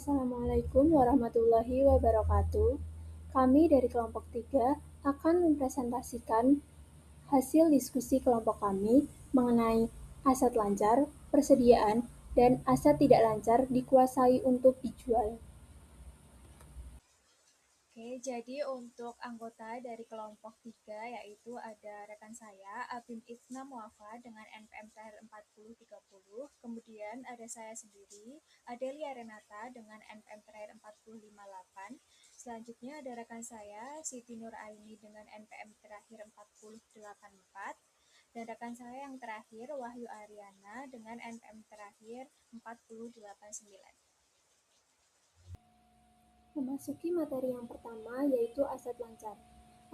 Assalamualaikum warahmatullahi wabarakatuh. Kami dari kelompok 3 akan mempresentasikan hasil diskusi kelompok kami mengenai aset lancar, persediaan, dan aset tidak lancar dikuasai untuk dijual. Oke, jadi untuk anggota dari kelompok 3 yaitu ada rekan saya Abim Ifna Muafa dengan NPM terakhir 4030, kemudian ada saya sendiri Adelia Renata dengan NPM terakhir 4058. Selanjutnya ada rekan saya Siti Nur Aini dengan NPM terakhir 4084 dan rekan saya yang terakhir Wahyu Ariana dengan NPM terakhir 4089. Memasuki materi yang pertama yaitu aset lancar.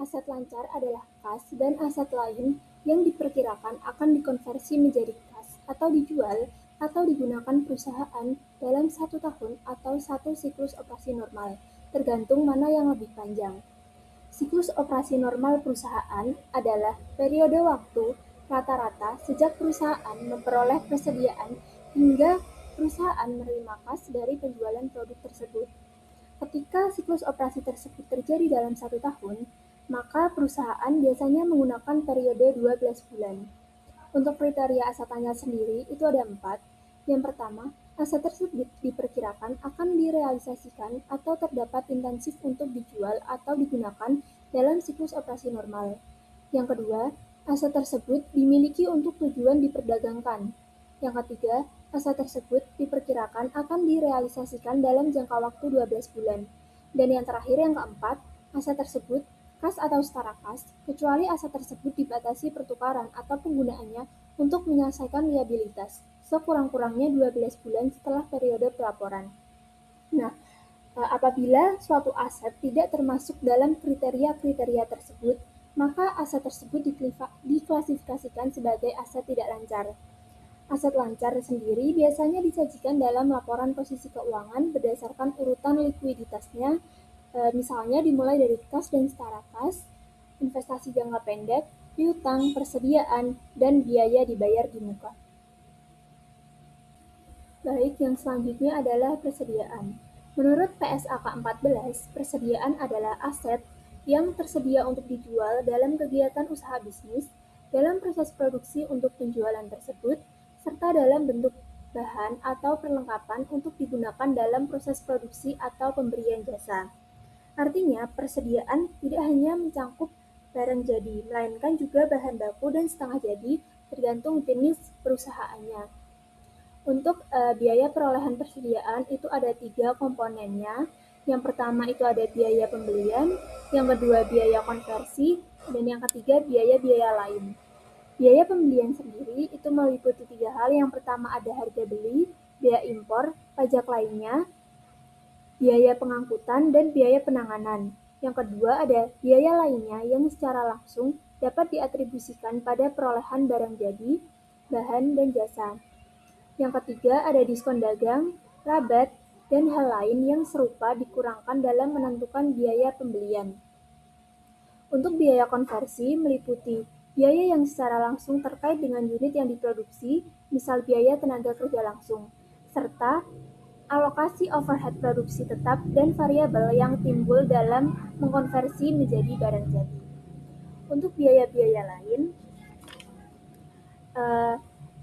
Aset lancar adalah kas dan aset lain yang diperkirakan akan dikonversi menjadi kas atau dijual atau digunakan perusahaan dalam 1 tahun atau 1 siklus operasi normal, tergantung mana yang lebih panjang. Siklus operasi normal perusahaan adalah periode waktu rata-rata sejak perusahaan memperoleh persediaan hingga perusahaan menerima kas dari penjualan produk tersebut. Ketika siklus operasi tersebut terjadi dalam 1 tahun, maka perusahaan biasanya menggunakan periode 12 bulan. Untuk kriteria aset lancar sendiri itu ada 4. Yang pertama, aset tersebut diperkirakan akan direalisasikan atau terdapat intensif untuk dijual atau digunakan dalam siklus operasi normal. Yang kedua, aset tersebut dimiliki untuk tujuan diperdagangkan. Yang ketiga, aset tersebut diperkirakan akan direalisasikan dalam jangka waktu 12 bulan. Dan yang terakhir, yang keempat, aset tersebut kas atau setara kas, kecuali aset tersebut dibatasi pertukaran atau penggunaannya untuk menyelesaikan liabilitas, sekurang-kurangnya 12 bulan setelah periode pelaporan. Nah, apabila suatu aset tidak termasuk dalam kriteria-kriteria tersebut, maka aset tersebut diklasifikasikan sebagai aset tidak lancar. Aset lancar sendiri biasanya disajikan dalam laporan posisi keuangan berdasarkan urutan likuiditasnya, misalnya dimulai dari kas dan setara kas, investasi jangka pendek, piutang, persediaan, dan biaya dibayar di muka. Baik, yang selanjutnya adalah persediaan. Menurut PSAK 14, persediaan adalah aset yang tersedia untuk dijual dalam kegiatan usaha bisnis, dalam proses produksi untuk penjualan tersebut, serta dalam bentuk bahan atau perlengkapan untuk digunakan dalam proses produksi atau pemberian jasa. Artinya, persediaan tidak hanya mencakup barang jadi, melainkan juga bahan baku dan setengah jadi, tergantung jenis perusahaannya. Untuk biaya perolehan persediaan itu ada 3 komponennya. Yang pertama itu ada biaya pembelian, yang kedua biaya konversi, dan yang ketiga biaya-biaya lain. Biaya pembelian sendiri itu meliputi 3 hal. Yang pertama ada harga beli, biaya impor, pajak lainnya, biaya pengangkutan, dan biaya penanganan. Yang kedua ada biaya lainnya yang secara langsung dapat diatribusikan pada perolehan barang jadi, bahan, dan jasa. Yang ketiga ada diskon dagang, rabat, dan hal lain yang serupa dikurangkan dalam menentukan biaya pembelian. Untuk biaya konversi meliputi biaya yang secara langsung terkait dengan unit yang diproduksi, misal biaya tenaga kerja langsung, serta alokasi overhead produksi tetap dan variabel yang timbul dalam mengkonversi menjadi barang jadi. Untuk biaya-biaya lain,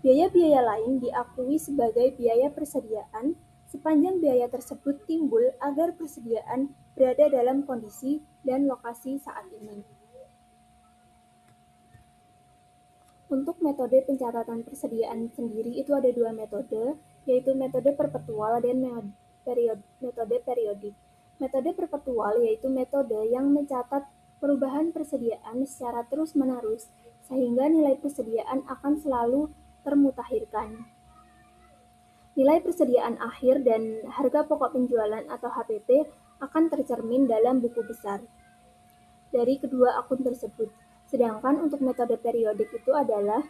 biaya-biaya lain diakui sebagai biaya persediaan sepanjang biaya tersebut timbul agar persediaan berada dalam kondisi dan lokasi saat ini. Untuk metode pencatatan persediaan sendiri itu ada 2 metode, yaitu metode perpetual dan metode periodik. Metode perpetual yaitu metode yang mencatat perubahan persediaan secara terus-menerus, sehingga nilai persediaan akan selalu termutakhirkan. Nilai persediaan akhir dan harga pokok penjualan atau HPP akan tercermin dalam buku besar dari kedua akun tersebut. Sedangkan untuk metode periodik itu adalah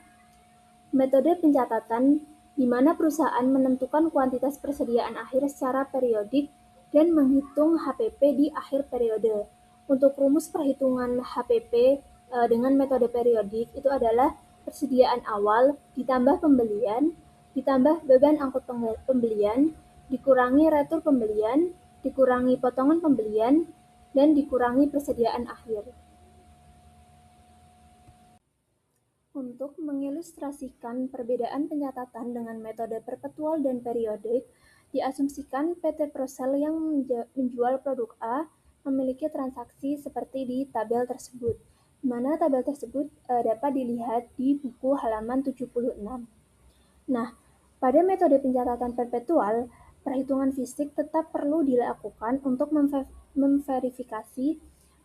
metode pencatatan di mana perusahaan menentukan kuantitas persediaan akhir secara periodik dan menghitung HPP di akhir periode. Untuk rumus perhitungan HPP dengan metode periodik itu adalah persediaan awal ditambah pembelian, ditambah beban angkut pembelian, dikurangi retur pembelian, dikurangi potongan pembelian, dan dikurangi persediaan akhir. Untuk mengilustrasikan perbedaan pencatatan dengan metode perpetual dan periodik, diasumsikan PT Prosel yang menjual produk A memiliki transaksi seperti di tabel tersebut, di mana tabel tersebut dapat dilihat di buku halaman 76. Nah, pada metode pencatatan perpetual, perhitungan fisik tetap perlu dilakukan untuk memverifikasi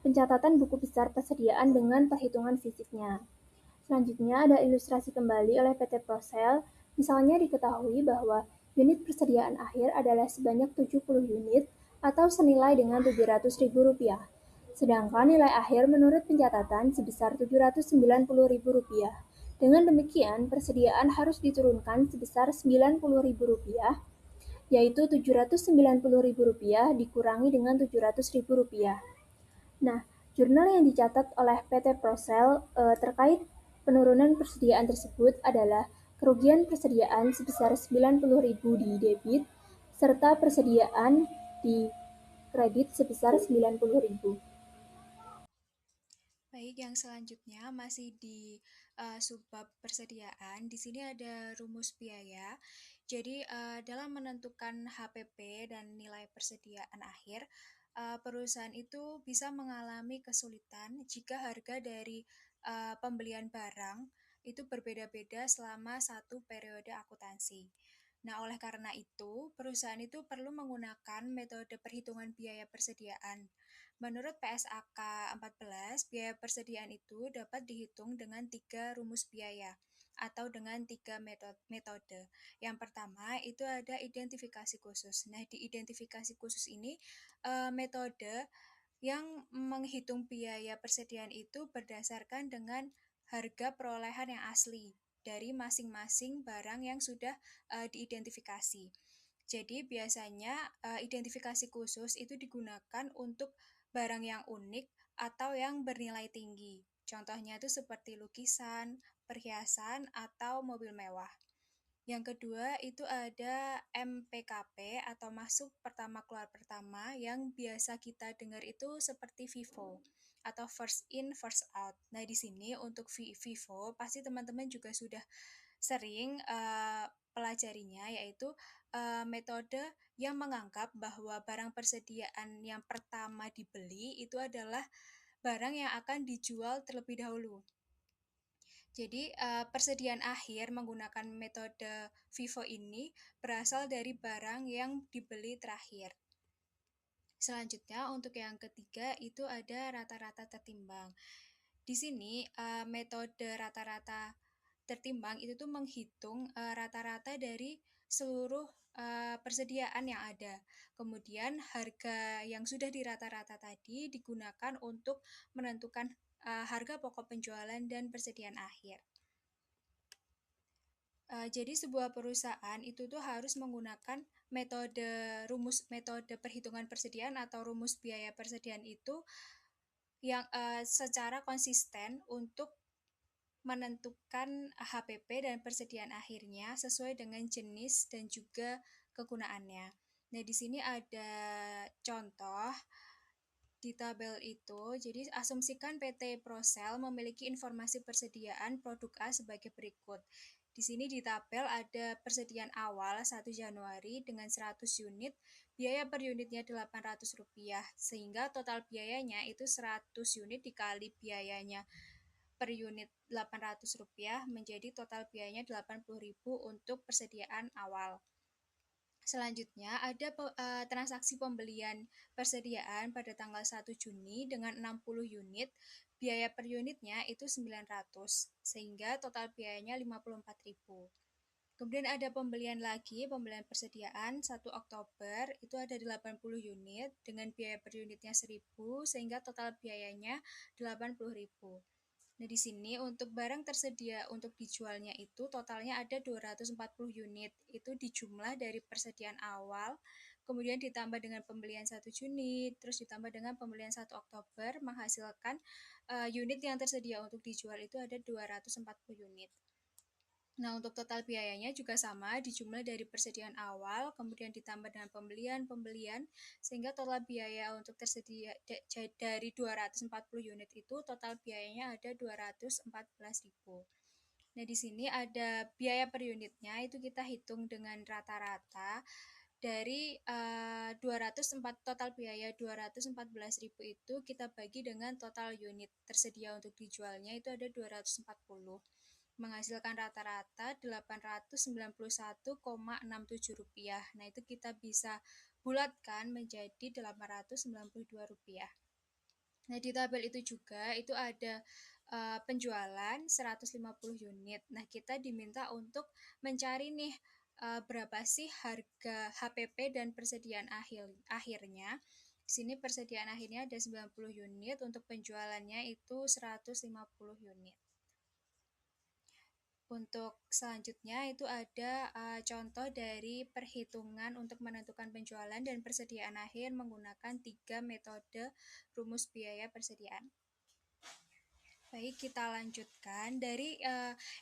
pencatatan buku besar persediaan dengan perhitungan fisiknya. Selanjutnya ada ilustrasi kembali oleh PT Prosel. Misalnya diketahui bahwa unit persediaan akhir adalah sebanyak 70 unit atau senilai dengan Rp700.000. Sedangkan nilai akhir menurut pencatatan sebesar Rp790.000. Dengan demikian, persediaan harus diturunkan sebesar Rp90.000, yaitu Rp790.000 dikurangi dengan Rp700.000. Nah, jurnal yang dicatat oleh PT Prosel terkait penurunan persediaan tersebut adalah kerugian persediaan sebesar Rp90.000 di debit, serta persediaan di kredit sebesar Rp90.000. Baik, yang selanjutnya masih di subbab persediaan. Di sini ada rumus biaya. Jadi, dalam menentukan HPP dan nilai persediaan akhir, perusahaan itu bisa mengalami kesulitan jika harga dari pembelian barang itu berbeda-beda selama satu periode akuntansi. Nah, oleh karena itu, perusahaan itu perlu menggunakan metode perhitungan biaya persediaan. Menurut PSAK 14, biaya persediaan itu dapat dihitung dengan 3 rumus biaya atau dengan 3 metode. Yang pertama itu ada identifikasi khusus. Nah, di identifikasi khusus ini metode yang menghitung biaya persediaan itu berdasarkan dengan harga perolehan yang asli dari masing-masing barang yang sudah diidentifikasi. Jadi biasanya identifikasi khusus itu digunakan untuk barang yang unik atau yang bernilai tinggi. Contohnya itu seperti lukisan, perhiasan, atau mobil mewah. Yang kedua itu ada MPKP atau masuk pertama keluar pertama yang biasa kita dengar itu seperti FIFO atau first in first out. Nah, di sini untuk FIFO pasti teman-teman juga sudah sering pelajarinya, yaitu metode yang menganggap bahwa barang persediaan yang pertama dibeli itu adalah barang yang akan dijual terlebih dahulu. Jadi, persediaan akhir menggunakan metode FIFO ini berasal dari barang yang dibeli terakhir. Selanjutnya, untuk yang ketiga itu ada rata-rata tertimbang. Di sini, metode rata-rata tertimbang itu tuh menghitung rata-rata dari seluruh persediaan yang ada. Kemudian harga yang sudah dirata-rata tadi digunakan untuk menentukan harga pokok penjualan dan persediaan akhir. Jadi sebuah perusahaan itu tuh harus menggunakan metode perhitungan persediaan atau rumus biaya persediaan itu yang secara konsisten untuk menentukan HPP dan persediaan akhirnya sesuai dengan jenis dan juga kegunaannya. Nah, di sini ada contoh di tabel itu. Jadi, asumsikan PT Prosel memiliki informasi persediaan produk A sebagai berikut. Di sini di tabel ada persediaan awal 1 Januari dengan 100 unit, biaya per unitnya Rp800, sehingga total biayanya itu 100 unit dikali biayanya per unit Rp800 menjadi total biayanya Rp80.000 untuk persediaan awal. Selanjutnya ada transaksi pembelian persediaan pada tanggal 1 Juni dengan 60 unit, biaya per unitnya itu 900 sehingga total biayanya Rp54.000. Kemudian ada pembelian persediaan 1 Oktober itu ada 80 unit dengan biaya per unitnya 1.000 sehingga total biayanya Rp80.000. Nah, di sini untuk barang tersedia untuk dijualnya itu totalnya ada 240 unit. Itu dijumlah dari persediaan awal, kemudian ditambah dengan pembelian 1 Juni, terus ditambah dengan pembelian 1 Oktober, menghasilkan unit yang tersedia untuk dijual itu ada 240 unit. Nah, untuk total biayanya juga sama, dijumlah dari persediaan awal, kemudian ditambah dengan pembelian, sehingga total biaya untuk tersedia dari 240 unit itu total biayanya ada 214.000. Nah, di sini ada biaya per unitnya, itu kita hitung dengan rata-rata dari 204 total biaya 214.000 itu kita bagi dengan total unit tersedia untuk dijualnya itu ada 240 menghasilkan rata-rata Rp891,67. Nah, itu kita bisa bulatkan menjadi Rp892. Nah, di tabel itu juga itu ada penjualan 150 unit. Nah, kita diminta untuk mencari nih berapa sih harga HPP dan persediaan akhirnya. Di sini persediaan akhirnya ada 90 unit, untuk penjualannya itu 150 unit. Untuk selanjutnya itu ada contoh dari perhitungan untuk menentukan penjualan dan persediaan akhir menggunakan 3 metode rumus biaya persediaan. Baik, kita lanjutkan. Dari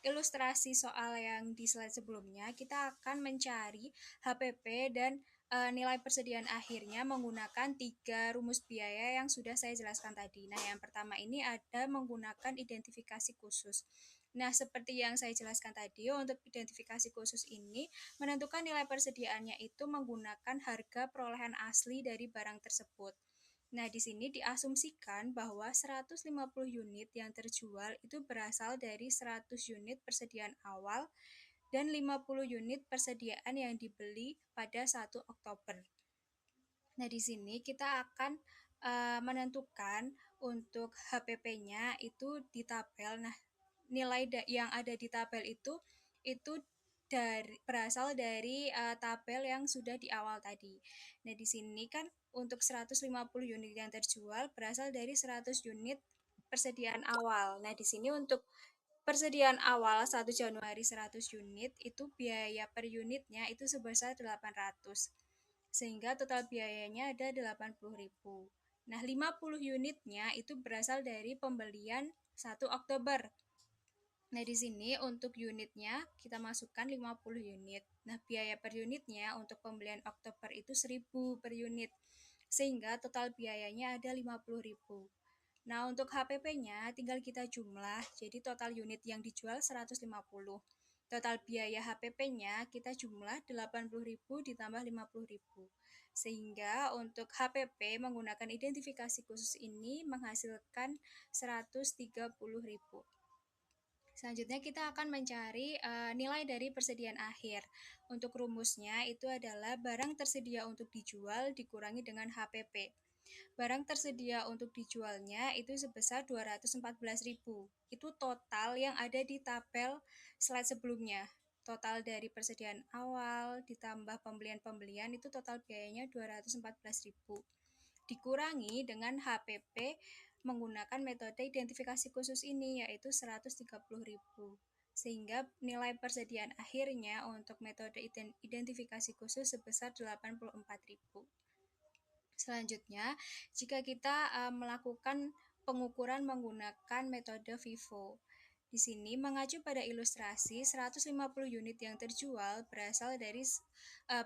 ilustrasi soal yang di slide sebelumnya, kita akan mencari HPP dan nilai persediaan akhirnya menggunakan 3 rumus biaya yang sudah saya jelaskan tadi. Nah, yang pertama ini ada menggunakan identifikasi khusus. Nah, seperti yang saya jelaskan tadi, untuk identifikasi khusus ini menentukan nilai persediaannya itu menggunakan harga perolehan asli dari barang tersebut. Nah, di sini diasumsikan bahwa 150 unit yang terjual itu berasal dari 100 unit persediaan awal dan 50 unit persediaan yang dibeli pada 1 Oktober. Nah, di sini kita akan menentukan untuk HPP-nya itu di tabel. Nah, nilai yang ada di tabel itu berasal dari tabel yang sudah di awal tadi. Nah, di sini kan untuk 150 unit yang terjual berasal dari 100 unit persediaan awal. Nah, di sini untuk persediaan awal 1 Januari 100 unit itu biaya per unitnya itu sebesar 800. Sehingga total biayanya ada 80.000. Nah, 50 unitnya itu berasal dari pembelian 1 Oktober. Nah, di sini untuk unitnya kita masukkan 50 unit. Nah, biaya per unitnya untuk pembelian Oktober itu 1.000 per unit. Sehingga total biayanya ada 50.000. Nah, untuk HPP-nya tinggal kita jumlah. Jadi total unit yang dijual 150. Total biaya HPP-nya kita jumlah 80.000 ditambah 50.000. Sehingga untuk HPP menggunakan identifikasi khusus ini menghasilkan 130.000. Selanjutnya kita akan mencari nilai dari persediaan akhir. Untuk rumusnya itu adalah barang tersedia untuk dijual dikurangi dengan HPP. Barang tersedia untuk dijualnya itu sebesar 214.000. Itu total yang ada di tabel slide sebelumnya. Total dari persediaan awal ditambah pembelian-pembelian itu total biayanya 214.000. Dikurangi dengan HPP menggunakan metode identifikasi khusus ini yaitu 130.000. Sehingga nilai persediaan akhirnya untuk metode identifikasi khusus sebesar 84.000. Selanjutnya, jika kita melakukan pengukuran menggunakan metode FIFO. Di sini mengacu pada ilustrasi 150 unit yang terjual berasal dari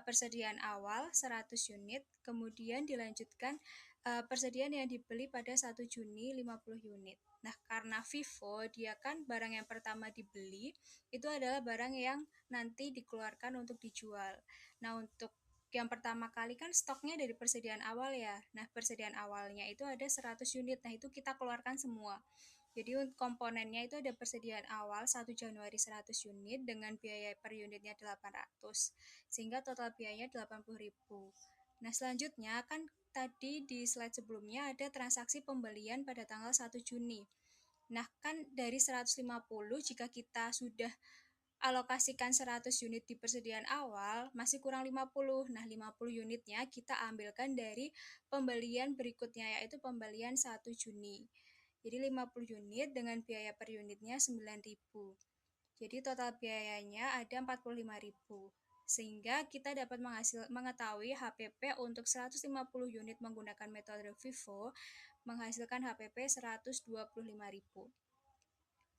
persediaan awal 100 unit, kemudian dilanjutkan persediaan yang dibeli pada 1 Juni 50 unit. Nah, karena FIFO dia kan barang yang pertama dibeli itu adalah barang yang nanti dikeluarkan untuk dijual. Nah, untuk yang pertama kali kan stoknya dari persediaan awal ya. Nah, persediaan awalnya itu ada 100 unit. Nah, itu kita keluarkan semua. Jadi komponennya itu ada persediaan awal 1 Januari 100 unit dengan biaya per unitnya 800. Sehingga total biayanya 80.000. Nah, selanjutnya kan tadi di slide sebelumnya ada transaksi pembelian pada tanggal 1 Juni. Nah, kan dari 150 jika kita sudah alokasikan 100 unit di persediaan awal, masih kurang 50. Nah, 50 unitnya kita ambilkan dari pembelian berikutnya, yaitu pembelian 1 Juni. Jadi 50 unit dengan biaya per unitnya 9.000. Jadi total biayanya ada 45.000. Sehingga kita dapat mengetahui HPP untuk 150 unit menggunakan metode FIFO menghasilkan HPP 125.000.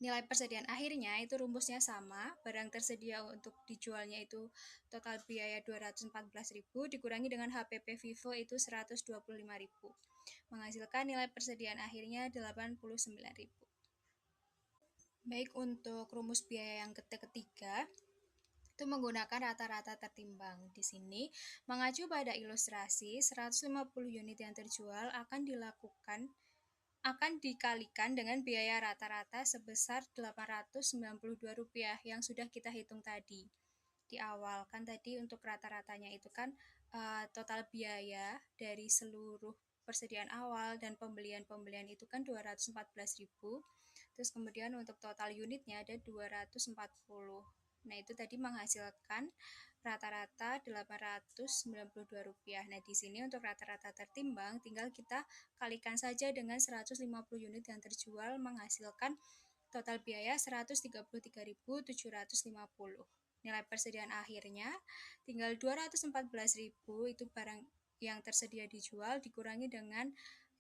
Nilai persediaan akhirnya itu rumusnya sama, barang tersedia untuk dijualnya itu total biaya 214.000 dikurangi dengan HPP Vivo itu 125.000, menghasilkan nilai persediaan akhirnya 89.000. Baik, untuk rumus biaya yang ketiga, itu menggunakan rata-rata tertimbang. Di sini, mengacu pada ilustrasi, 150 unit yang terjual akan dikalikan dengan biaya rata-rata sebesar Rp892 yang sudah kita hitung tadi di awal. Kan tadi untuk rata-ratanya itu kan total biaya dari seluruh persediaan awal dan pembelian itu kan 214.000. Terus kemudian untuk total unitnya ada 240. Nah, itu tadi menghasilkan rata-rata Rp892. Nah, di sini untuk rata-rata tertimbang tinggal kita kalikan saja dengan 150 unit yang terjual menghasilkan total biaya 133.750. Nilai persediaan akhirnya tinggal 214.000 itu barang yang tersedia dijual dikurangi dengan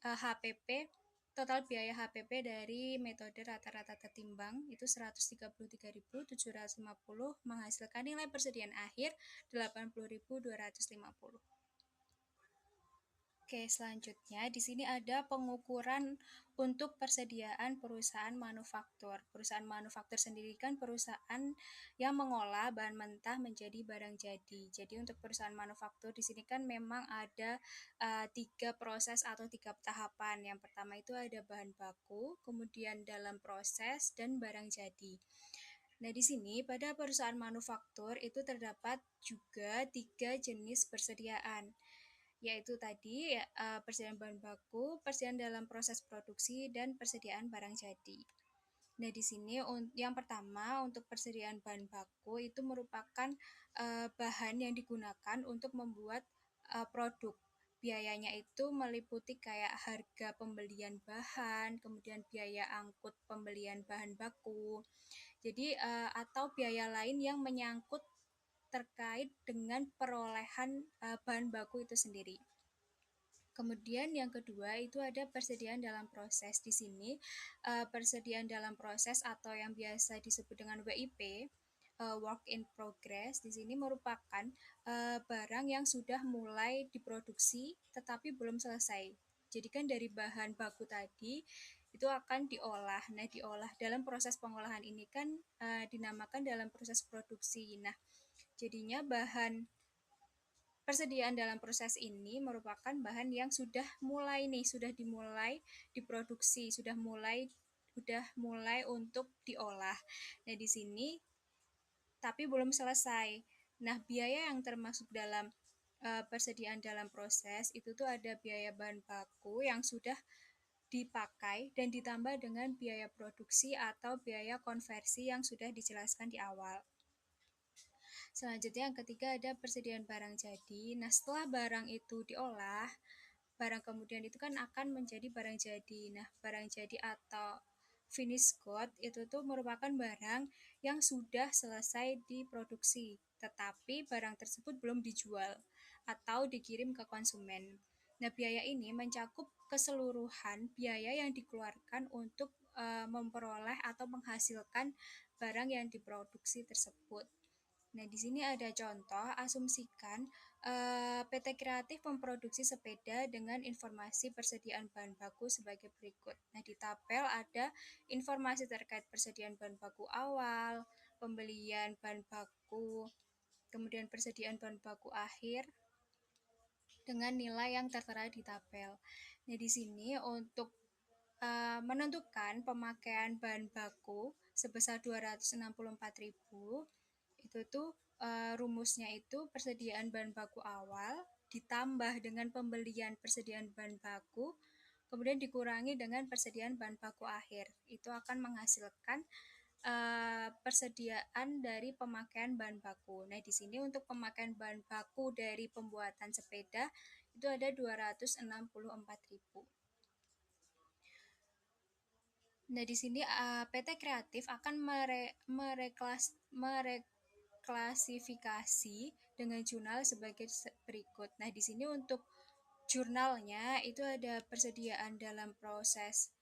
HPP total biaya HPP dari metode rata-rata tertimbang itu 133.750 menghasilkan nilai persediaan akhir 80.250. Oke, selanjutnya di sini ada pengukuran untuk persediaan perusahaan manufaktur. Perusahaan manufaktur sendiri kan perusahaan yang mengolah bahan mentah menjadi barang jadi. Jadi untuk perusahaan manufaktur di sini kan memang ada 3 proses atau 3 tahapan. Yang pertama itu ada bahan baku, kemudian dalam proses, dan barang jadi. Nah, di sini pada perusahaan manufaktur itu terdapat juga 3 jenis persediaan, yaitu tadi ya, persediaan bahan baku, persediaan dalam proses produksi, dan persediaan barang jadi. Nah, di sini yang pertama untuk persediaan bahan baku itu merupakan bahan yang digunakan untuk membuat produk. Biayanya itu meliputi kayak harga pembelian bahan, kemudian biaya angkut pembelian bahan baku. Jadi atau biaya lain yang menyangkut terkait dengan perolehan bahan baku itu sendiri. Kemudian yang kedua itu ada persediaan dalam proses. Di sini persediaan dalam proses atau yang biasa disebut dengan WIP, work in progress, di sini merupakan barang yang sudah mulai diproduksi tetapi belum selesai. Jadi kan dari bahan baku tadi itu akan diolah. Nah, diolah dalam proses pengolahan ini kan dinamakan dalam proses produksi. Nah, jadinya bahan persediaan dalam proses ini merupakan bahan yang sudah dimulai diproduksi, sudah mulai untuk diolah. Nah, di sini tapi belum selesai. Nah, biaya yang termasuk dalam persediaan dalam proses itu tuh ada biaya bahan baku yang sudah dipakai dan ditambah dengan biaya produksi atau biaya konversi yang sudah dijelaskan di awal. Selanjutnya yang ketiga ada persediaan barang jadi. Nah, setelah barang itu diolah, barang kemudian itu kan akan menjadi barang jadi. Nah, barang jadi atau finished good itu tuh merupakan barang yang sudah selesai diproduksi, tetapi barang tersebut belum dijual atau dikirim ke konsumen. Nah, biaya ini mencakup keseluruhan biaya yang dikeluarkan untuk memperoleh atau menghasilkan barang yang diproduksi tersebut. Nah, di sini ada contoh, asumsikan PT Kreatif memproduksi sepeda dengan informasi persediaan bahan baku sebagai berikut. Nah, di tabel ada informasi terkait persediaan bahan baku awal, pembelian bahan baku, kemudian persediaan bahan baku akhir, dengan nilai yang tertera di tabel. Nah, di sini untuk menentukan pemakaian bahan baku sebesar 264.000 itu tuh rumusnya itu persediaan bahan baku awal ditambah dengan pembelian persediaan bahan baku kemudian dikurangi dengan persediaan bahan baku akhir. Itu akan menghasilkan persediaan dari pemakaian bahan baku. Nah, di sini untuk pemakaian bahan baku dari pembuatan sepeda itu ada 264.000. Nah, di sini PT Kreatif akan mereklasifikasi dengan jurnal sebagai berikut. Nah, di sini untuk jurnalnya itu ada persediaan dalam proses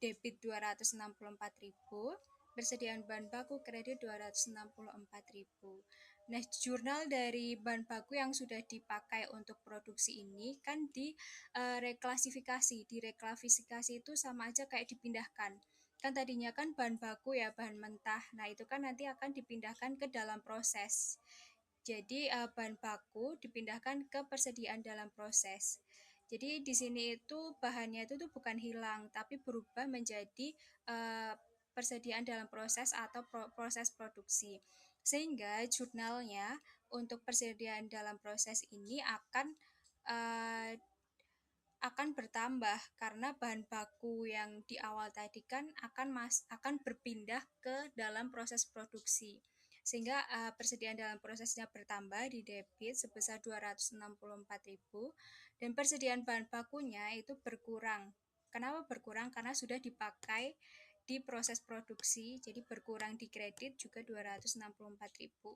debit 264.000, Persediaan bahan baku kredit 264.000. Nah, jurnal dari bahan baku yang sudah dipakai untuk produksi ini kan direklasifikasi itu sama aja kayak dipindahkan. Kan tadinya kan bahan baku ya, bahan mentah. Nah, itu kan nanti akan dipindahkan ke dalam proses. Jadi bahan baku dipindahkan ke persediaan dalam proses. Jadi di sini itu bahannya itu tuh bukan hilang, tapi berubah menjadi persediaan dalam proses atau proses produksi. Sehingga jurnalnya untuk persediaan dalam proses ini uh, akan bertambah karena bahan baku yang di awal tadi kan akan berpindah ke dalam proses produksi. Sehingga persediaan dalam prosesnya bertambah di debit sebesar 264.000 dan persediaan bahan bakunya itu berkurang. Kenapa berkurang? Karena sudah dipakai di proses produksi, jadi berkurang di kredit juga 264.000.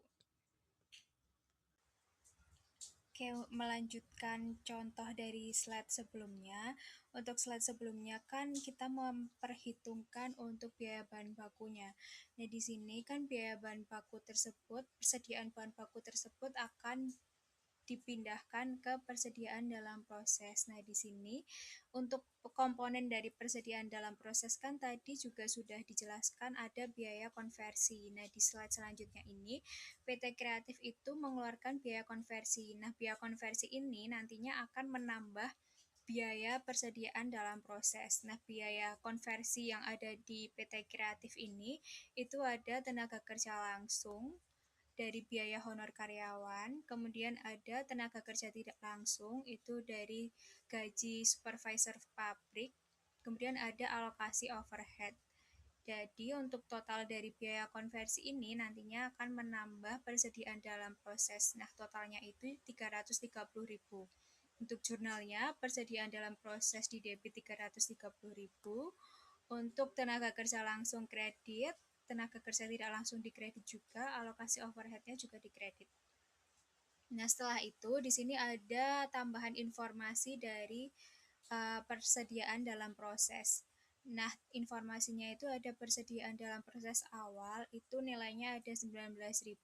Oke, melanjutkan contoh dari slide sebelumnya. Untuk slide sebelumnya kan kita memperhitungkan untuk biaya bahan bakunya. Nah, di sini kan biaya bahan baku tersebut, persediaan bahan baku tersebut akan dipindahkan ke persediaan dalam proses. Nah, di sini untuk komponen dari persediaan dalam proses kan tadi juga sudah dijelaskan ada biaya konversi. Nah, di slide selanjutnya ini PT Kreatif itu mengeluarkan biaya konversi. Nah, biaya konversi ini nantinya akan menambah biaya persediaan dalam proses. Nah, biaya konversi yang ada di PT Kreatif ini itu ada tenaga kerja langsung, dari biaya honor karyawan, kemudian ada tenaga kerja tidak langsung, itu dari gaji supervisor pabrik, kemudian ada alokasi overhead. Jadi untuk total dari biaya konversi ini nantinya akan menambah persediaan dalam proses. Nah, totalnya itu 330.000. Untuk jurnalnya, persediaan dalam proses di debit 330.000. Untuk tenaga kerja langsung kredit, tenaga kerja tidak langsung dikredit juga, alokasi overheadnya juga dikredit. Nah, setelah itu di sini ada tambahan informasi dari persediaan dalam proses. Nah, informasinya itu ada persediaan dalam proses awal, itu nilainya ada 19.000.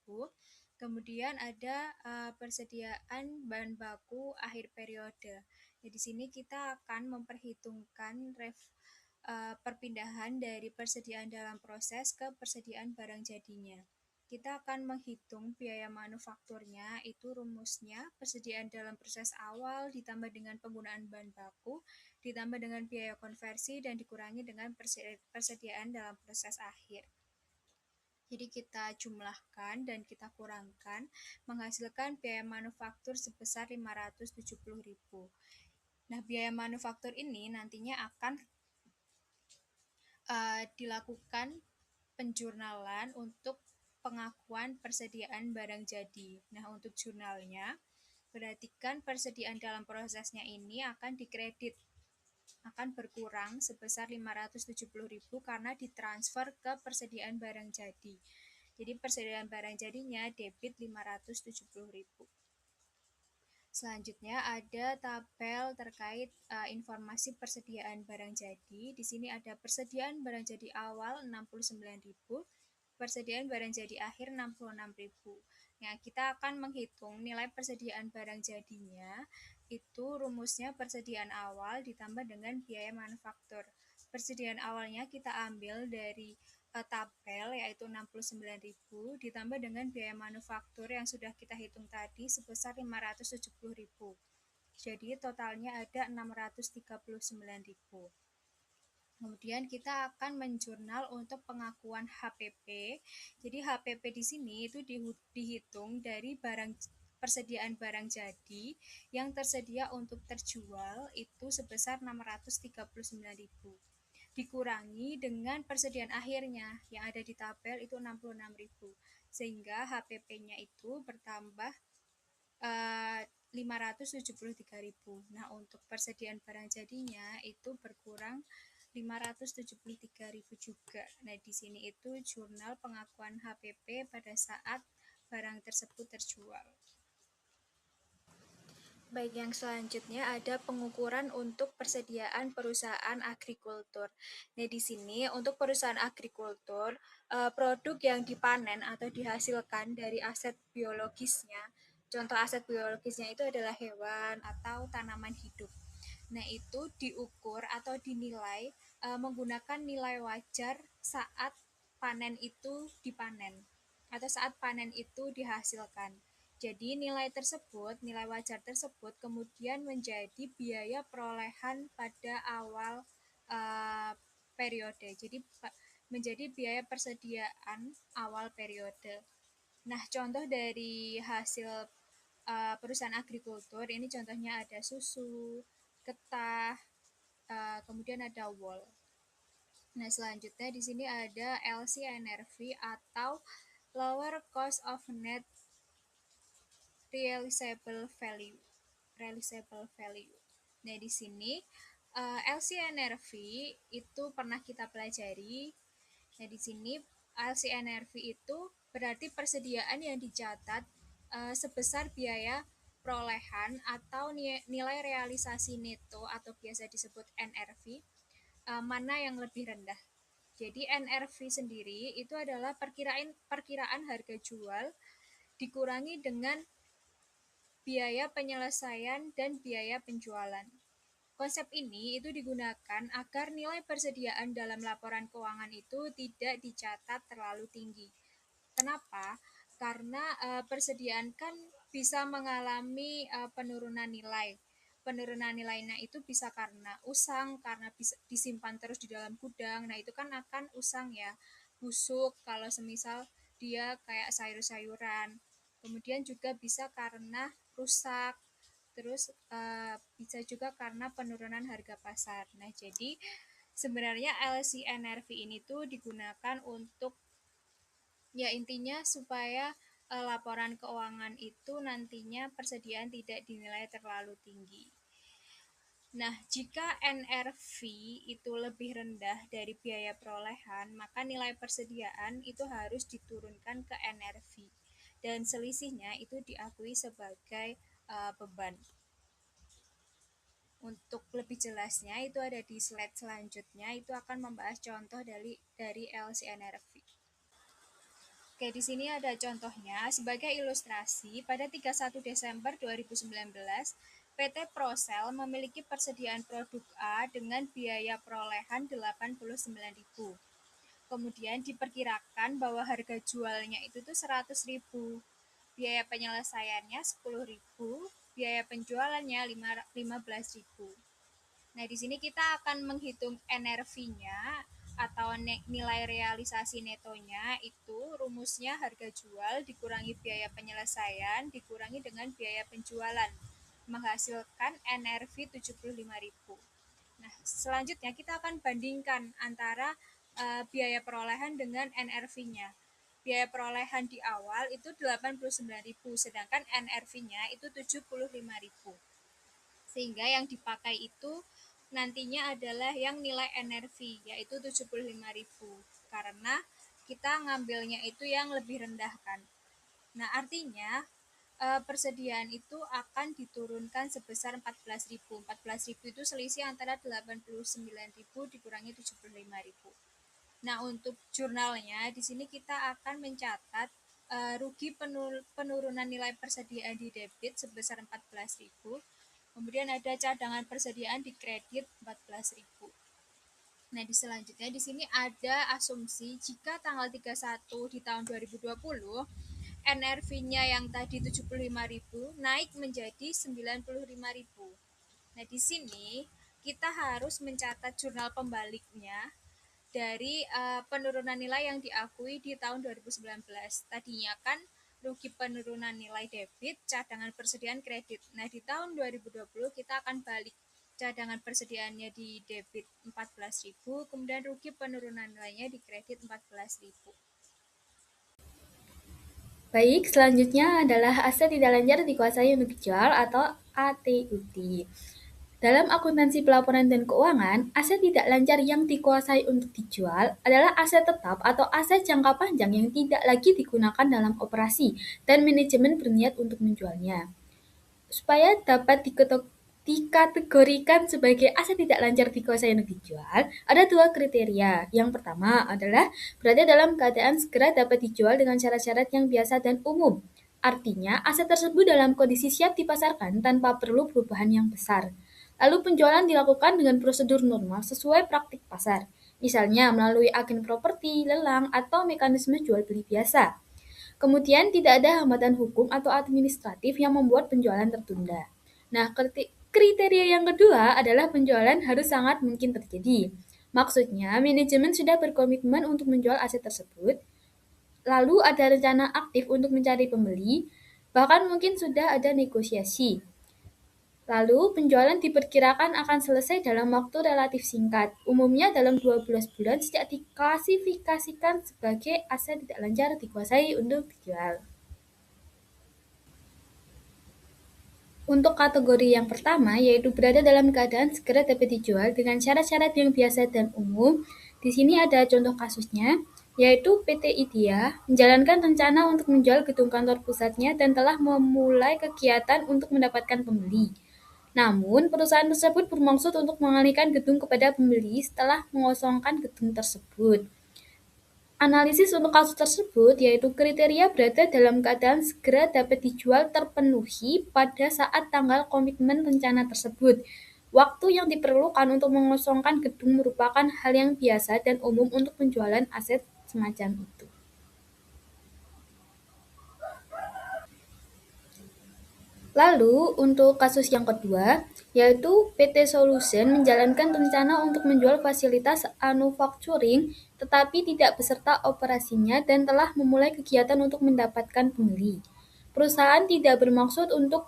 Kemudian ada persediaan bahan baku akhir periode. Nah, di sini kita akan memperhitungkan perpindahan dari persediaan dalam proses ke persediaan barang jadinya. Kita akan menghitung biaya manufakturnya, itu rumusnya persediaan dalam proses awal ditambah dengan penggunaan bahan baku, ditambah dengan biaya konversi dan dikurangi dengan persediaan dalam proses akhir. Jadi kita jumlahkan dan kita kurangkan, menghasilkan biaya manufaktur sebesar 570.000. Nah, biaya manufaktur ini nantinya akan dilakukan penjurnalan untuk pengakuan persediaan barang jadi. Nah, untuk jurnalnya, perhatikan persediaan dalam prosesnya ini akan dikredit, akan berkurang sebesar 570.000 karena ditransfer ke persediaan barang jadi. Jadi persediaan barang jadinya debit 570.000. Selanjutnya ada tabel terkait informasi persediaan barang jadi. Di sini ada persediaan barang jadi awal 69.000, persediaan barang jadi akhir 66.000. Nah, kita akan menghitung nilai persediaan barang jadinya, itu rumusnya persediaan awal ditambah dengan biaya manufaktur. Persediaan awalnya kita ambil dari tabel yaitu 69.000 ditambah dengan biaya manufaktur yang sudah kita hitung tadi sebesar 570.000. Jadi totalnya ada 639.000. Kemudian kita akan menjurnal untuk pengakuan HPP. Jadi HPP di sini itu dihitung dari persediaan barang jadi yang tersedia untuk terjual itu sebesar 639.000. Dikurangi dengan persediaan akhirnya yang ada di tabel itu 66.000. Sehingga HPP-nya itu bertambah 573.000. Nah, untuk persediaan barang jadinya itu berkurang 573.000 juga. Nah, di sini itu jurnal pengakuan HPP pada saat barang tersebut terjual. Baik, yang selanjutnya ada pengukuran untuk persediaan perusahaan agrikultur. Nah, di sini untuk perusahaan agrikultur, produk yang dipanen atau dihasilkan dari aset biologisnya, contoh aset biologisnya itu adalah hewan atau tanaman hidup. Nah, itu diukur atau dinilai menggunakan nilai wajar saat panen itu dipanen atau saat panen itu dihasilkan. Jadi nilai tersebut, nilai wajar tersebut kemudian menjadi biaya perolehan pada awal uh, periode. Jadi menjadi biaya persediaan awal periode. Nah, contoh dari hasil perusahaan agrikultur ini contohnya ada susu, getah, kemudian ada wool. Nah, selanjutnya di sini ada LCNRV atau Lower Cost of Net Realizable Value. Realizable Value. Nah, di sini LCNRV itu pernah kita pelajari. Nah, di sini LCNRV itu berarti persediaan yang dicatat sebesar biaya perolehan atau nilai realisasi neto atau biasa disebut NRV mana yang lebih rendah. Jadi NRV sendiri itu adalah perkiraan harga jual dikurangi dengan biaya penyelesaian dan biaya penjualan. Konsep ini itu digunakan agar nilai persediaan dalam laporan keuangan itu tidak dicatat terlalu tinggi. Kenapa? Karena persediaan kan bisa mengalami penurunan nilai. Penurunan nilainya itu bisa karena usang, karena bisa disimpan terus di dalam gudang. Nah, itu kan akan usang ya, busuk kalau semisal dia kayak sayur-sayuran. Kemudian juga bisa karena rusak. Terus bisa juga karena penurunan harga pasar. Nah, jadi sebenarnya LCNRV ini tuh digunakan untuk ya intinya supaya laporan keuangan itu nantinya persediaan tidak dinilai terlalu tinggi. Nah, jika NRV itu lebih rendah dari biaya perolehan, maka nilai persediaan itu harus diturunkan ke NRV dan selisihnya itu diakui sebagai beban. Untuk lebih jelasnya itu ada di slide selanjutnya, itu akan membahas contoh dari LCNRV. Oke, di sini ada contohnya. Sebagai ilustrasi, pada 31 Desember 2019, PT Prosel memiliki persediaan produk A dengan biaya perolehan 89.000. Kemudian diperkirakan bahwa harga jualnya itu tuh 100.000. Biaya penyelesaiannya 10.000, biaya penjualannya 15.000. Nah, di sini kita akan menghitung NRV-nya atau nilai realisasi netonya itu rumusnya harga jual dikurangi biaya penyelesaian dikurangi dengan biaya penjualan menghasilkan NRV 75.000. Nah, selanjutnya kita akan bandingkan antara biaya perolehan dengan NRV-nya. Biaya perolehan di awal itu 89.000 sedangkan NRV-nya itu 75.000. Sehingga yang dipakai itu nantinya adalah yang nilai NRV yaitu 75.000 karena kita ngambilnya itu yang lebih rendah kan. Nah, artinya persediaan itu akan diturunkan sebesar 14.000. 14.000 itu selisih antara 89.000 dikurangi 75.000. Nah, untuk jurnalnya di sini kita akan mencatat rugi penurunan nilai persediaan di debit sebesar 14.000. Kemudian ada cadangan persediaan di kredit 14.000. Nah, di selanjutnya di sini ada asumsi jika tanggal 31 di tahun 2020 NRV-nya yang tadi 75.000 naik menjadi 95.000. Nah, di sini kita harus mencatat jurnal pembaliknya dari penurunan nilai yang diakui di tahun 2019. Tadinya kan rugi penurunan nilai debit, cadangan persediaan kredit. Nah, di tahun 2020 kita akan balik cadangan persediaannya di debit 14.000, kemudian rugi penurunan nilainya di kredit 14.000. Baik, selanjutnya adalah aset tidak lancar dikuasai untuk dijual atau ATUD. Dalam akuntansi pelaporan dan keuangan, aset tidak lancar yang dikuasai untuk dijual adalah aset tetap atau aset jangka panjang yang tidak lagi digunakan dalam operasi dan manajemen berniat untuk menjualnya. Supaya dapat dikategorikan sebagai aset tidak lancar dikuasai untuk dijual, ada dua kriteria. Yang pertama adalah berada dalam keadaan segera dapat dijual dengan syarat-syarat yang biasa dan umum. Artinya, aset tersebut dalam kondisi siap dipasarkan tanpa perlu perubahan yang besar. Lalu penjualan dilakukan dengan prosedur normal sesuai praktik pasar. Misalnya melalui agen properti, lelang, atau mekanisme jual beli biasa. Kemudian tidak ada hambatan hukum atau administratif yang membuat penjualan tertunda. Nah, kriteria yang kedua adalah penjualan harus sangat mungkin terjadi. Maksudnya, manajemen sudah berkomitmen untuk menjual aset tersebut, lalu ada rencana aktif untuk mencari pembeli, bahkan mungkin sudah ada negosiasi. Lalu, penjualan diperkirakan akan selesai dalam waktu relatif singkat, umumnya dalam 12 bulan sejak diklasifikasikan sebagai aset tidak lancar dikuasai untuk dijual. Untuk kategori yang pertama, yaitu berada dalam keadaan segera dapat dijual dengan syarat-syarat yang biasa dan umum. Di sini ada contoh kasusnya, yaitu PT Idea menjalankan rencana untuk menjual gedung kantor pusatnya dan telah memulai kegiatan untuk mendapatkan pembeli. Namun, perusahaan tersebut bermaksud untuk mengalihkan gedung kepada pembeli setelah mengosongkan gedung tersebut. Analisis untuk kasus tersebut yaitu kriteria berada dalam keadaan segera dapat dijual terpenuhi pada saat tanggal komitmen rencana tersebut. Waktu yang diperlukan untuk mengosongkan gedung merupakan hal yang biasa dan umum untuk penjualan aset semacam itu. Lalu, untuk kasus yang kedua, yaitu PT Solution menjalankan rencana untuk menjual fasilitas manufacturing tetapi tidak beserta operasinya dan telah memulai kegiatan untuk mendapatkan pembeli. Perusahaan tidak bermaksud untuk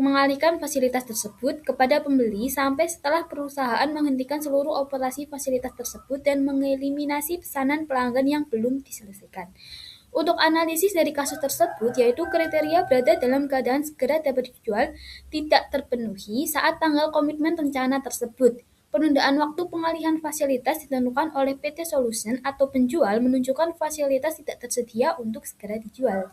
mengalihkan fasilitas tersebut kepada pembeli sampai setelah perusahaan menghentikan seluruh operasi fasilitas tersebut dan mengeliminasi pesanan pelanggan yang belum diselesaikan. Untuk analisis dari kasus tersebut, yaitu kriteria berada dalam keadaan segera dapat dijual tidak terpenuhi saat tanggal komitmen rencana tersebut. Penundaan waktu pengalihan fasilitas ditentukan oleh PT Solution atau penjual menunjukkan fasilitas tidak tersedia untuk segera dijual.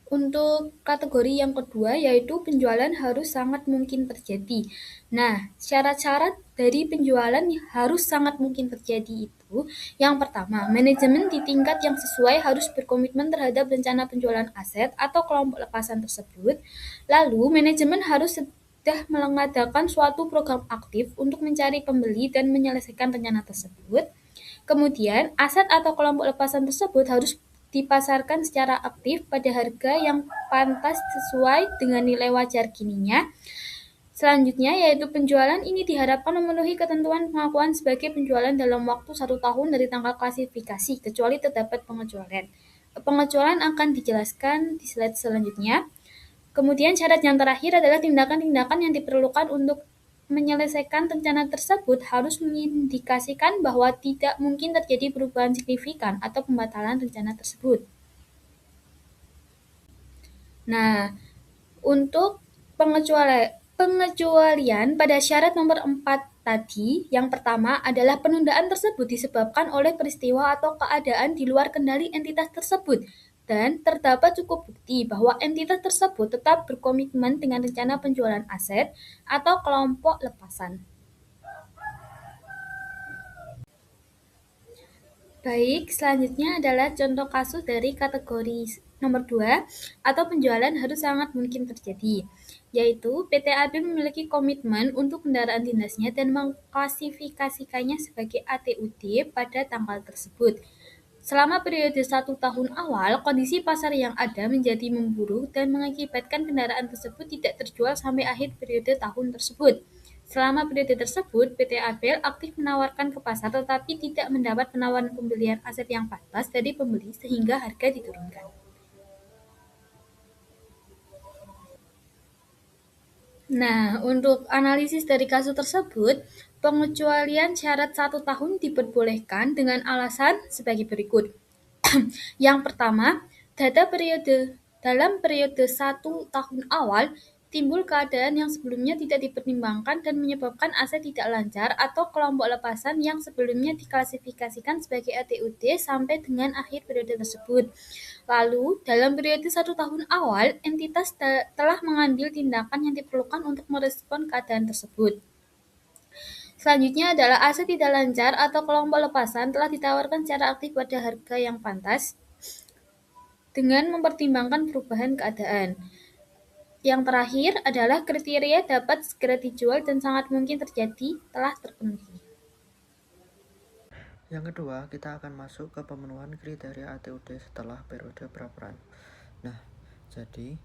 Untuk kategori yang kedua, yaitu penjualan harus sangat mungkin terjadi. Nah, syarat-syarat dari penjualan harus sangat mungkin terjadi itu, yang pertama, manajemen di tingkat yang sesuai harus berkomitmen terhadap rencana penjualan aset atau kelompok lepasan tersebut. Lalu, manajemen harus sudah mengadakan suatu program aktif untuk mencari pembeli dan menyelesaikan rencana tersebut. Kemudian, aset atau kelompok lepasan tersebut harus dipasarkan secara aktif pada harga yang pantas sesuai dengan nilai wajar kininya. Selanjutnya, yaitu penjualan ini diharapkan memenuhi ketentuan pengakuan sebagai penjualan dalam waktu 1 tahun dari tanggal klasifikasi, kecuali terdapat pengecualian. Pengecualian akan dijelaskan di slide selanjutnya. Kemudian syarat yang terakhir adalah tindakan-tindakan yang diperlukan untuk menyelesaikan rencana tersebut harus mengindikasikan bahwa tidak mungkin terjadi perubahan signifikan atau pembatalan rencana tersebut. Nah, untuk pengecualian pada syarat nomor 4 tadi, yang pertama adalah penundaan tersebut disebabkan oleh peristiwa atau keadaan di luar kendali entitas tersebut dan terdapat cukup bukti bahwa entitas tersebut tetap berkomitmen dengan rencana penjualan aset atau kelompok lepasan. Baik, selanjutnya adalah contoh kasus dari kategori nomor 2 atau penjualan harus sangat mungkin terjadi, yaitu PT AB memiliki komitmen untuk kendaraan dinasnya dan mengklasifikasikannya sebagai ATUD pada tanggal tersebut. Selama periode 1 tahun awal, kondisi pasar yang ada menjadi memburuk dan mengakibatkan kendaraan tersebut tidak terjual sampai akhir periode tahun tersebut. Selama periode tersebut, PT Apel aktif menawarkan ke pasar tetapi tidak mendapat penawaran pembelian aset yang pantas dari pembeli sehingga harga diturunkan. Nah, untuk analisis dari kasus tersebut, pengecualian syarat 1 tahun diperbolehkan dengan alasan sebagai berikut. Yang pertama, dalam periode 1 tahun awal timbul keadaan yang sebelumnya tidak dipertimbangkan dan menyebabkan aset tidak lancar atau kelompok lepasan yang sebelumnya diklasifikasikan sebagai ATUD sampai dengan akhir periode tersebut. Lalu, dalam periode 1 tahun awal, entitas telah mengambil tindakan yang diperlukan untuk merespon keadaan tersebut. Selanjutnya adalah aset tidak lancar atau kelompok lepasan telah ditawarkan secara aktif pada harga yang pantas dengan mempertimbangkan perubahan keadaan. Yang terakhir adalah kriteria dapat segera dijual dan sangat mungkin terjadi telah terpenuhi. Yang kedua, kita akan masuk ke pemenuhan kriteria ATUD setelah periode peraperan. Nah, jadi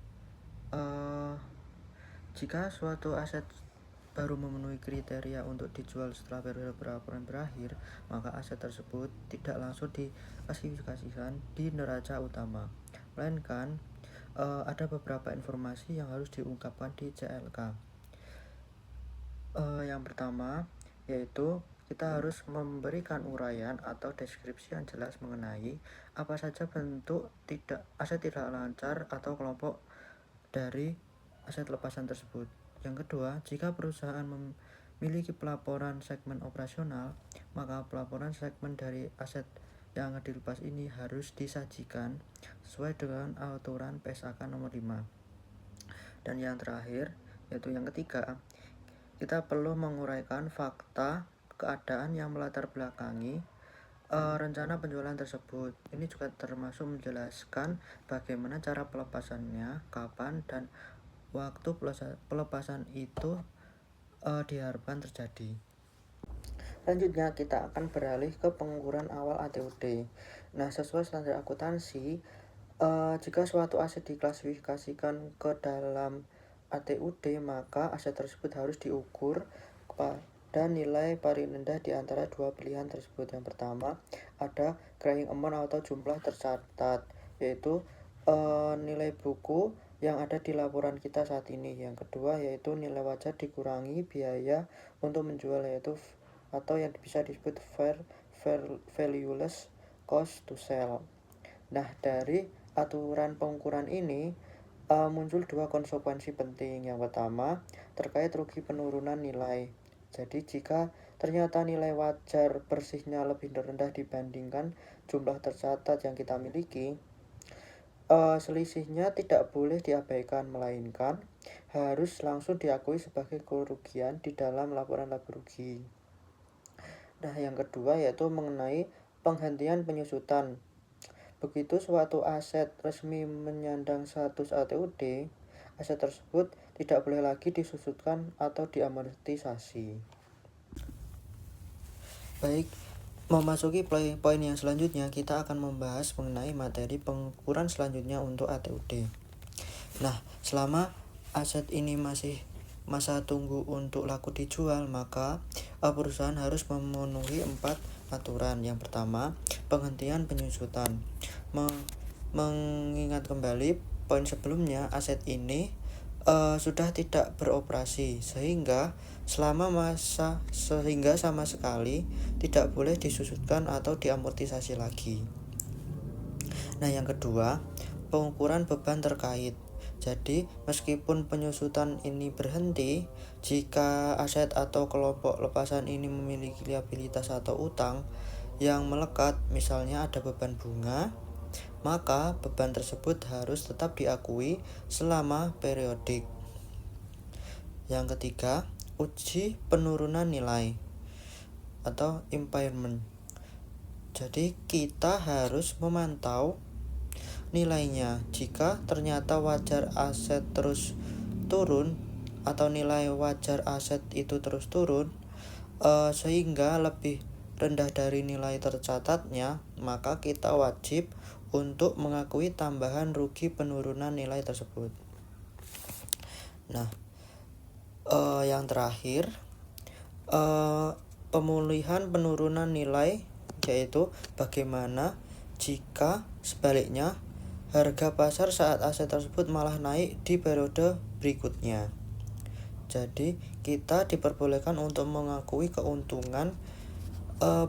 jika suatu aset baru memenuhi kriteria untuk dijual setelah periode peraperan berakhir, maka aset tersebut tidak langsung diklasifikasikan di neraca utama, melainkan ada beberapa informasi yang harus diungkapkan di CLK. Yang pertama yaitu kita harus memberikan uraian atau deskripsi yang jelas mengenai apa saja bentuk aset tidak lancar atau kelompok dari aset lepasan tersebut. Yang kedua, jika perusahaan memiliki pelaporan segmen operasional, maka pelaporan segmen dari aset yang akan dilepas ini harus disajikan sesuai dengan aturan PSAK nomor 5. Dan yang terakhir, yaitu yang ketiga, kita perlu menguraikan fakta keadaan yang melatar belakangi rencana penjualan tersebut. Ini juga termasuk menjelaskan bagaimana cara pelepasannya, kapan dan waktu pelepasan itu diharapkan terjadi. Selanjutnya kita akan beralih ke pengukuran awal ATUD. Nah, sesuai standar akuntansi, jika suatu aset diklasifikasikan ke dalam ATUD, maka aset tersebut harus diukur pada nilai paling rendah di antara dua pilihan tersebut. Yang pertama ada carrying amount atau jumlah tercatat, yaitu nilai buku yang ada di laporan kita saat ini. Yang kedua yaitu nilai wajar dikurangi biaya untuk menjual, yaitu atau yang bisa disebut fair valueless cost to sell. Nah, dari aturan pengukuran ini muncul dua konsekuensi penting. Yang pertama terkait rugi penurunan nilai. Jadi jika ternyata nilai wajar bersihnya lebih rendah dibandingkan jumlah tercatat yang kita miliki, selisihnya tidak boleh diabaikan, melainkan harus langsung diakui sebagai kerugian di dalam laporan laba rugi. Nah, yang kedua yaitu mengenai penghentian penyusutan. Begitu suatu aset resmi menyandang status ATUD, aset tersebut tidak boleh lagi disusutkan atau diamortisasi. Baik, memasuki poin yang selanjutnya, kita akan membahas mengenai materi pengukuran selanjutnya untuk ATUD. Nah, selama aset ini masih masa tunggu untuk laku dijual, maka perusahaan harus memenuhi 4 aturan. Yang pertama, penghentian penyusutan. Mengingat kembali poin sebelumnya, aset ini sudah tidak beroperasi sehingga sama sekali tidak boleh disusutkan atau diamortisasi lagi. Nah, yang kedua, pengukuran beban terkait. Jadi, meskipun penyusutan ini berhenti, jika aset atau kelompok lepasan ini memiliki liabilitas atau utang yang melekat, misalnya ada beban bunga, maka beban tersebut harus tetap diakui selama periodik. Yang ketiga, uji penurunan nilai atau impairment. Jadi, kita harus memantau nilainya. Jika ternyata wajar aset terus turun atau nilai wajar aset itu terus turun sehingga lebih rendah dari nilai tercatatnya, maka kita wajib untuk mengakui tambahan rugi penurunan nilai tersebut. Nah, yang terakhir pemulihan penurunan nilai, yaitu bagaimana jika sebaliknya harga pasar saat aset tersebut malah naik di periode berikutnya. Jadi kita diperbolehkan untuk mengakui keuntungan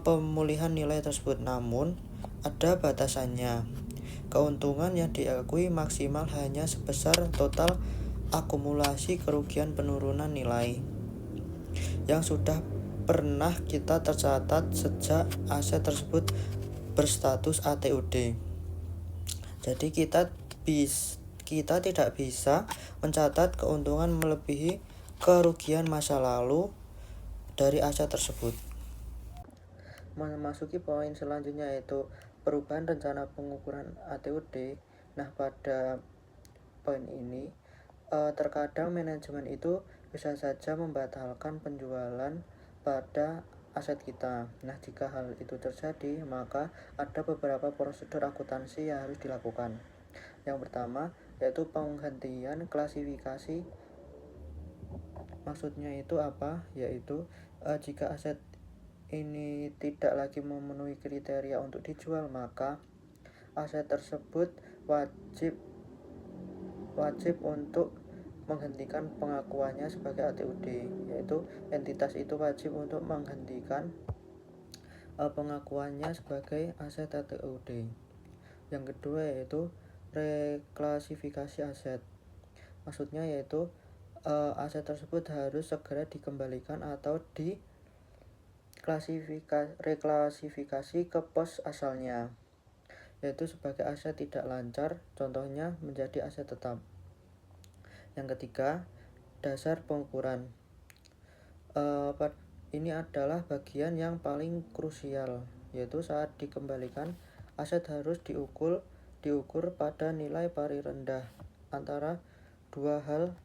pemulihan nilai tersebut, namun ada batasannya. Keuntungan yang diakui maksimal hanya sebesar total akumulasi kerugian penurunan nilai yang sudah pernah kita tercatat sejak aset tersebut berstatus ATUD. Jadi kita tidak bisa mencatat keuntungan melebihi kerugian masa lalu dari aset tersebut. Memasuki poin selanjutnya yaitu perubahan rencana pengukuran ATUD. Nah, pada poin ini terkadang manajemen itu bisa saja membatalkan penjualan pada aset kita. Nah, jika hal itu terjadi, maka ada beberapa prosedur akuntansi yang harus dilakukan. Yang pertama, yaitu penghentian klasifikasi. Maksudnya itu apa? Yaitu jika aset ini tidak lagi memenuhi kriteria untuk dijual, maka aset tersebut wajib untuk menghentikan pengakuannya sebagai ATUD, yaitu entitas itu wajib untuk menghentikan pengakuannya sebagai aset ATUD. Yang kedua yaitu reklasifikasi aset. Maksudnya yaitu aset tersebut harus segera dikembalikan atau reklasifikasi ke pos asalnya, yaitu sebagai aset tidak lancar, contohnya menjadi aset tetap. Yang ketiga, dasar pengukuran. Ini adalah bagian yang paling krusial, yaitu saat dikembalikan, aset harus diukur pada nilai paling rendah antara dua hal.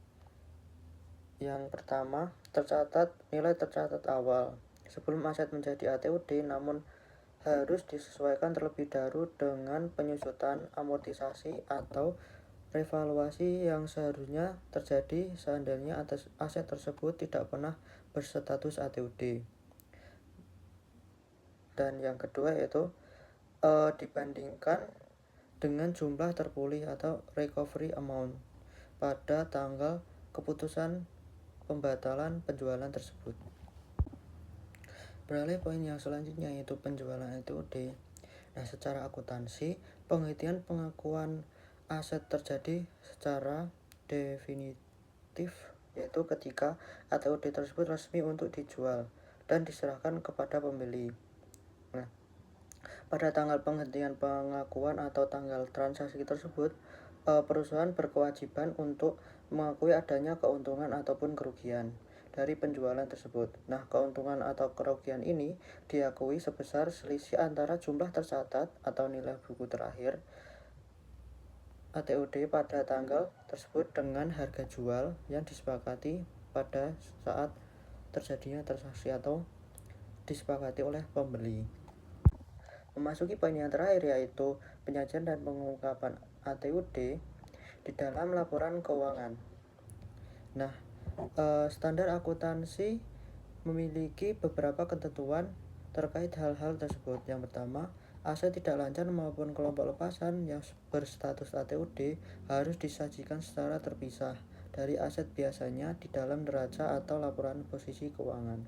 Yang pertama, nilai tercatat awal sebelum aset menjadi ATUD, namun harus disesuaikan terlebih dahulu dengan penyusutan amortisasi atau revaluasi yang seharusnya terjadi seandainya aset tersebut tidak pernah berstatus ATUD. Dan yang kedua yaitu dibandingkan dengan jumlah terpulih atau recovery amount pada tanggal keputusan pembatalan penjualan tersebut. Beralih poin yang selanjutnya yaitu penjualan ATUD. Nah, secara akuntansi, penghentian pengakuan aset terjadi secara definitif, yaitu ketika ATUD tersebut resmi untuk dijual dan diserahkan kepada pembeli. Nah, pada tanggal penghentian pengakuan atau tanggal transaksi tersebut, perusahaan berkewajiban untuk mengakui adanya keuntungan ataupun kerugian dari penjualan tersebut. Nah, keuntungan atau kerugian ini diakui sebesar selisih antara jumlah tercatat atau nilai buku terakhir ATUD pada tanggal tersebut dengan harga jual yang disepakati pada saat terjadinya transaksi atau disepakati oleh pembeli. Memasuki poin yang terakhir yaitu penyajian dan pengungkapan ATUD di dalam laporan keuangan. Nah, standar akuntansi memiliki beberapa ketentuan terkait hal-hal tersebut. Yang pertama, aset tidak lancar maupun kelompok lepasan yang berstatus ATUD harus disajikan secara terpisah dari aset biasanya di dalam neraca atau laporan posisi keuangan.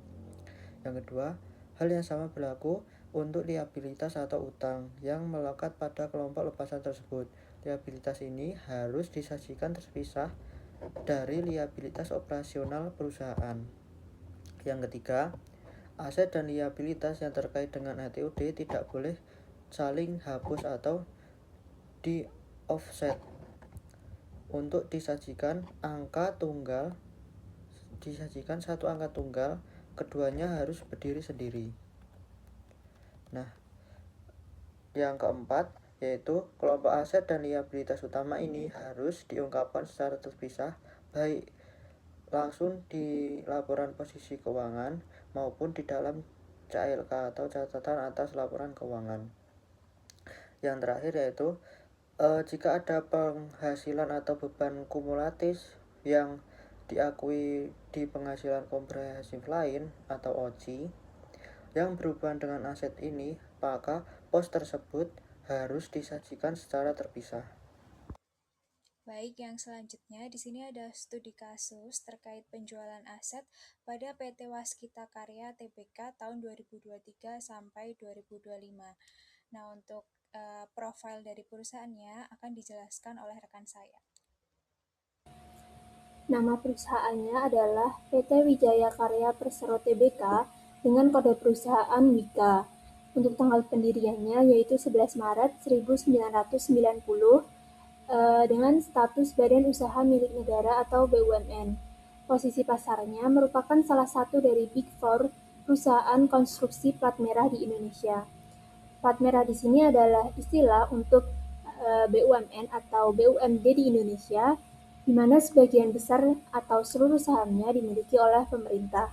Yang kedua, hal yang sama berlaku untuk liabilitas atau utang yang melekat pada kelompok lepasan tersebut. Liabilitas ini harus disajikan terpisah dari liabilitas operasional perusahaan. Yang ketiga, aset dan liabilitas yang terkait dengan ATUD tidak boleh saling hapus atau di-offset. Untuk disajikan satu angka tunggal, keduanya harus berdiri sendiri. Nah, yang keempat yaitu kelompok aset dan liabilitas utama ini harus diungkapkan secara terpisah, baik langsung di laporan posisi keuangan maupun di dalam CLK atau catatan atas laporan keuangan. Yang terakhir yaitu jika ada penghasilan atau beban kumulatif yang diakui di penghasilan komprehensif lain atau OCI yang berhubungan dengan aset ini, maka pos tersebut harus disajikan secara terpisah. Baik, yang selanjutnya di sini ada studi kasus terkait penjualan aset pada PT Waskita Karya Tbk tahun 2023 sampai 2025. Nah, untuk profil dari perusahaannya akan dijelaskan oleh rekan saya. Nama perusahaannya adalah PT Wijaya Karya Persero Tbk dengan kode perusahaan WIKA. Untuk tanggal pendiriannya yaitu 11 Maret 1990 dengan status badan usaha milik negara atau BUMN. Posisi pasarnya merupakan salah satu dari Big Four perusahaan konstruksi plat merah di Indonesia. Plat merah di sini adalah istilah untuk BUMN atau BUMD di Indonesia, di mana sebagian besar atau seluruh sahamnya dimiliki oleh pemerintah.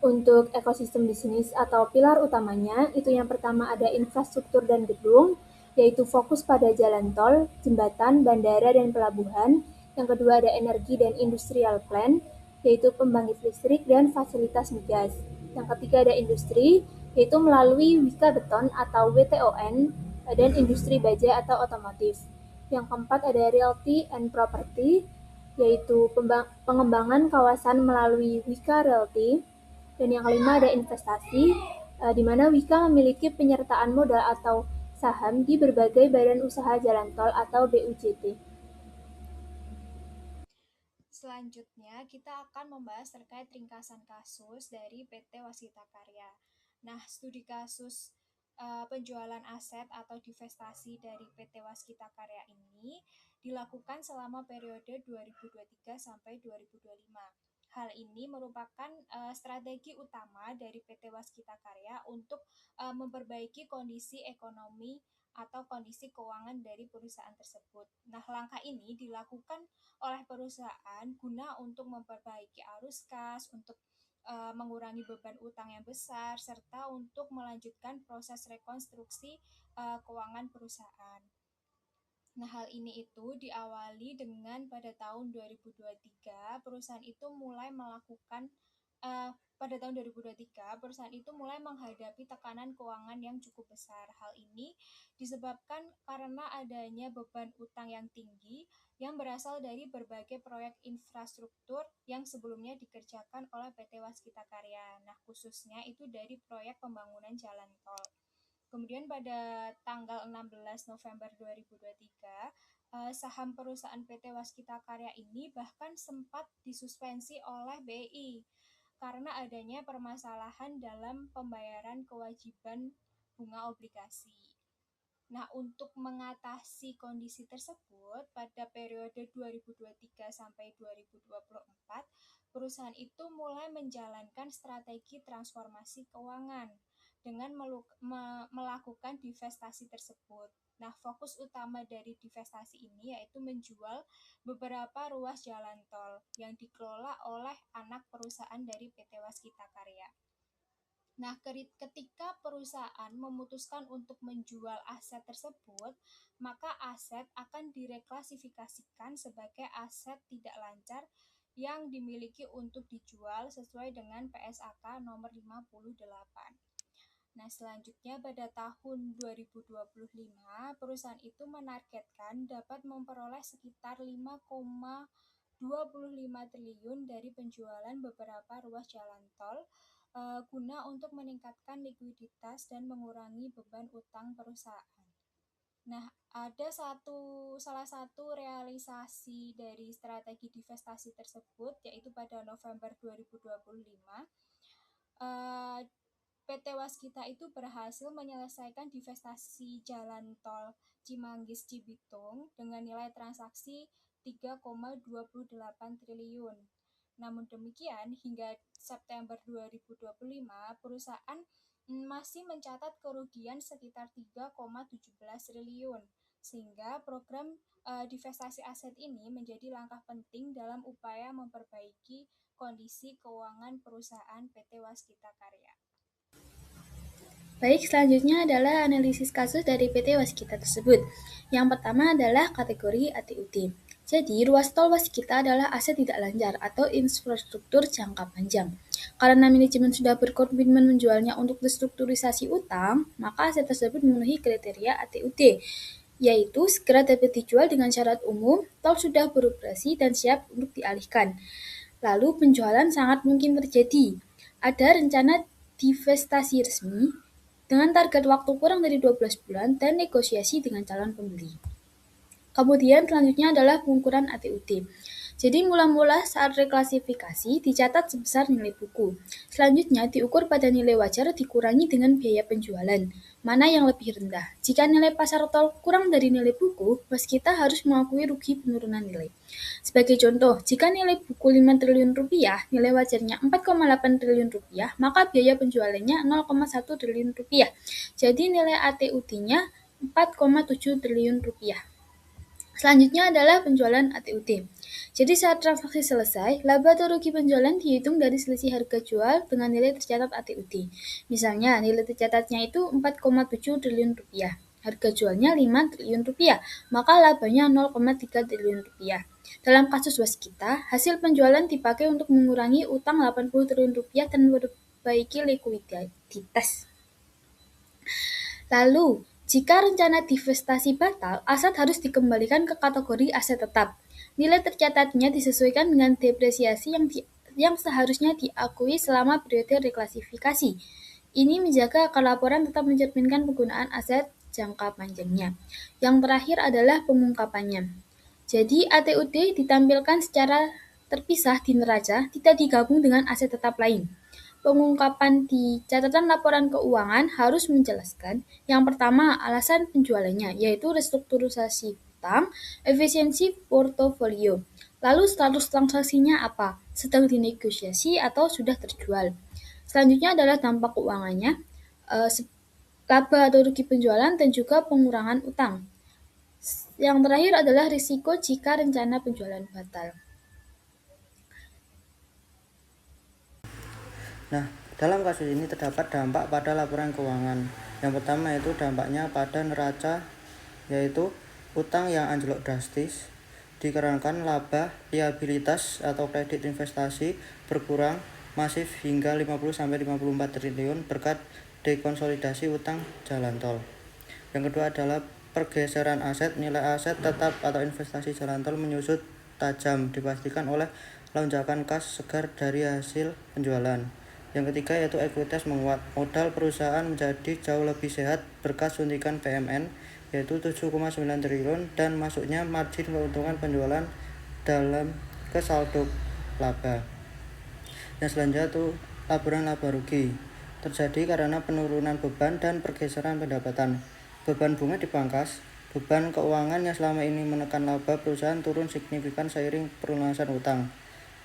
Untuk ekosistem bisnis atau pilar utamanya, itu yang pertama ada infrastruktur dan gedung, yaitu fokus pada jalan tol, jembatan, bandara, dan pelabuhan. Yang kedua ada energi dan industrial plant, yaitu pembangkit listrik dan fasilitas migas. Yang ketiga ada industri, yaitu melalui Wika Beton atau WTON, dan industri baja atau otomotif. Yang keempat ada realty and property, yaitu pengembangan kawasan melalui Wika Realty. Dan yang kelima ada investasi, di mana Wika memiliki penyertaan modal atau saham di berbagai badan usaha jalan tol atau BUJT. Selanjutnya, kita akan membahas terkait ringkasan kasus dari PT Waskita Karya. Nah, studi kasus penjualan aset atau divestasi dari PT Waskita Karya ini dilakukan selama periode 2023 sampai 2025. Hal ini merupakan strategi utama dari PT Waskita Karya untuk memperbaiki kondisi ekonomi atau kondisi keuangan dari perusahaan tersebut. Nah, langkah ini dilakukan oleh perusahaan guna untuk memperbaiki arus kas, untuk mengurangi beban utang yang besar, serta untuk melanjutkan proses rekonstruksi keuangan perusahaan. Nah, hal ini itu diawali dengan pada tahun 2023, perusahaan itu mulai melakukan pada tahun 2023, perusahaan itu mulai menghadapi tekanan keuangan yang cukup besar. Hal ini disebabkan karena adanya beban utang yang tinggi yang berasal dari berbagai proyek infrastruktur yang sebelumnya dikerjakan oleh PT Waskita Karya. Nah, khususnya itu dari proyek pembangunan jalan tol. Kemudian pada tanggal 16 November 2023, saham perusahaan PT Waskita Karya ini bahkan sempat disuspensi oleh BI karena adanya permasalahan dalam pembayaran kewajiban bunga obligasi. Nah, untuk mengatasi kondisi tersebut, pada periode 2023 sampai 2024, perusahaan itu mulai menjalankan strategi transformasi keuangan dengan melakukan divestasi tersebut. Nah, fokus utama dari divestasi ini yaitu menjual beberapa ruas jalan tol yang dikelola oleh anak perusahaan dari PT Waskita Karya. Nah, ketika perusahaan memutuskan untuk menjual aset tersebut, maka aset akan direklasifikasikan sebagai aset tidak lancar yang dimiliki untuk dijual sesuai dengan PSAK nomor 58. Nah, selanjutnya pada tahun 2025, perusahaan itu menargetkan dapat memperoleh sekitar 5,25 triliun dari penjualan beberapa ruas jalan tol guna untuk meningkatkan likuiditas dan mengurangi beban utang perusahaan. Nah, ada salah satu realisasi dari strategi divestasi tersebut yaitu pada November 2025, PT Waskita itu berhasil menyelesaikan divestasi jalan tol Cimanggis-Cibitung dengan nilai transaksi 3,28 triliun. Namun demikian, hingga September 2025, perusahaan masih mencatat kerugian sekitar 3,17 triliun, sehingga program divestasi aset ini menjadi langkah penting dalam upaya memperbaiki kondisi keuangan perusahaan PT Waskita Karya. Baik, selanjutnya adalah analisis kasus dari PT Waskita tersebut. Yang pertama adalah kategori ATUT. Jadi, ruas tol Waskita adalah aset tidak lancar atau infrastruktur jangka panjang. Karena manajemen sudah berkomitmen menjualnya untuk restrukturisasi utang, maka aset tersebut memenuhi kriteria ATUT, yaitu segera dapat dijual dengan syarat umum, tol sudah beroperasi dan siap untuk dialihkan. Lalu penjualan sangat mungkin terjadi. Ada rencana divestasi resmi dengan target waktu kurang dari 12 bulan dan negosiasi dengan calon pembeli. Kemudian selanjutnya adalah pengukuran ATUT. Jadi mula-mula saat reklasifikasi dicatat sebesar nilai buku. Selanjutnya diukur pada nilai wajar dikurangi dengan biaya penjualan. Mana yang lebih rendah? Jika nilai pasar tol kurang dari nilai buku, waskita harus mengakui rugi penurunan nilai. Sebagai contoh, jika nilai buku 5 triliun rupiah, nilai wajarnya 4,8 triliun rupiah, maka biaya penjualannya 0,1 triliun rupiah. Jadi nilai ATUD-nya 4,7 triliun rupiah. Selanjutnya adalah penjualan ATUD. Jadi saat transaksi selesai, laba atau rugi penjualan dihitung dari selisih harga jual dengan nilai tercatat ATUD. Misalnya, nilai tercatatnya itu 4,7 triliun rupiah. Harga jualnya 5 triliun rupiah, maka labanya 0,3 triliun rupiah. Dalam kasus waskita, hasil penjualan dipakai untuk mengurangi utang 80 triliun rupiah dan memperbaiki likuiditas. Lalu, jika rencana divestasi batal, aset harus dikembalikan ke kategori aset tetap. Nilai tercatatnya disesuaikan dengan depresiasi yang seharusnya diakui selama periode reklasifikasi. Ini menjaga agar laporan tetap mencerminkan penggunaan aset jangka panjangnya. Yang terakhir adalah pengungkapannya. Jadi ATUD ditampilkan secara terpisah di neraca, tidak digabung dengan aset tetap lain. Pengungkapan di catatan laporan keuangan harus menjelaskan yang pertama alasan penjualannya, yaitu restrukturisasi utang, efisiensi portofolio. Lalu status transaksinya apa? Sedang dinegosiasi atau sudah terjual. Selanjutnya adalah dampak keuangannya, laba atau rugi penjualan dan juga pengurangan utang. Yang terakhir adalah risiko jika rencana penjualan batal. Nah, dalam kasus ini terdapat dampak pada laporan keuangan. Yang pertama itu dampaknya pada neraca, yaitu utang yang anjlok drastis dikarenakan laba, liabilitas atau kredit investasi berkurang masif hingga 50-54 triliun berkat dekonsolidasi utang jalan tol. Yang kedua adalah pergeseran aset, nilai aset tetap atau investasi jalan tol menyusut tajam dipastikan oleh lonjakan kas segar dari hasil penjualan. Yang ketiga yaitu ekuitas menguat, modal perusahaan menjadi jauh lebih sehat berkat suntikan PMN yaitu 7,9 triliun dan masuknya margin keuntungan penjualan dalam ke saldo laba. Yang selanjutnya itu laporan laba rugi terjadi karena penurunan beban dan pergeseran pendapatan. Beban bunga dipangkas, beban keuangan yang selama ini menekan laba perusahaan turun signifikan seiring pelunasan utang.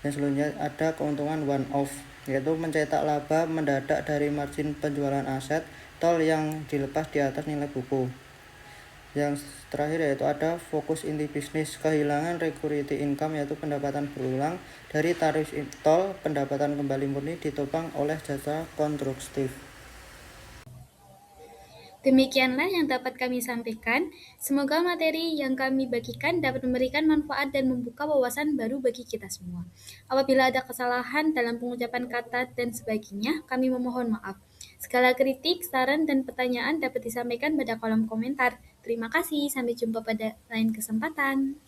Dan selanjutnya ada keuntungan one off, yaitu mencetak laba mendadak dari margin penjualan aset tol yang dilepas di atas nilai buku. Yang terakhir yaitu ada fokus inti bisnis, kehilangan recurring income yaitu pendapatan berulang dari tarif tol, pendapatan kembali murni ditopang oleh jasa konstruktif. Demikianlah yang dapat kami sampaikan. Semoga materi yang kami bagikan dapat memberikan manfaat dan membuka wawasan baru bagi kita semua. Apabila ada kesalahan dalam pengucapan kata dan sebagainya, kami memohon maaf. Segala kritik, saran, dan pertanyaan dapat disampaikan pada kolom komentar. Terima kasih, sampai jumpa pada lain kesempatan.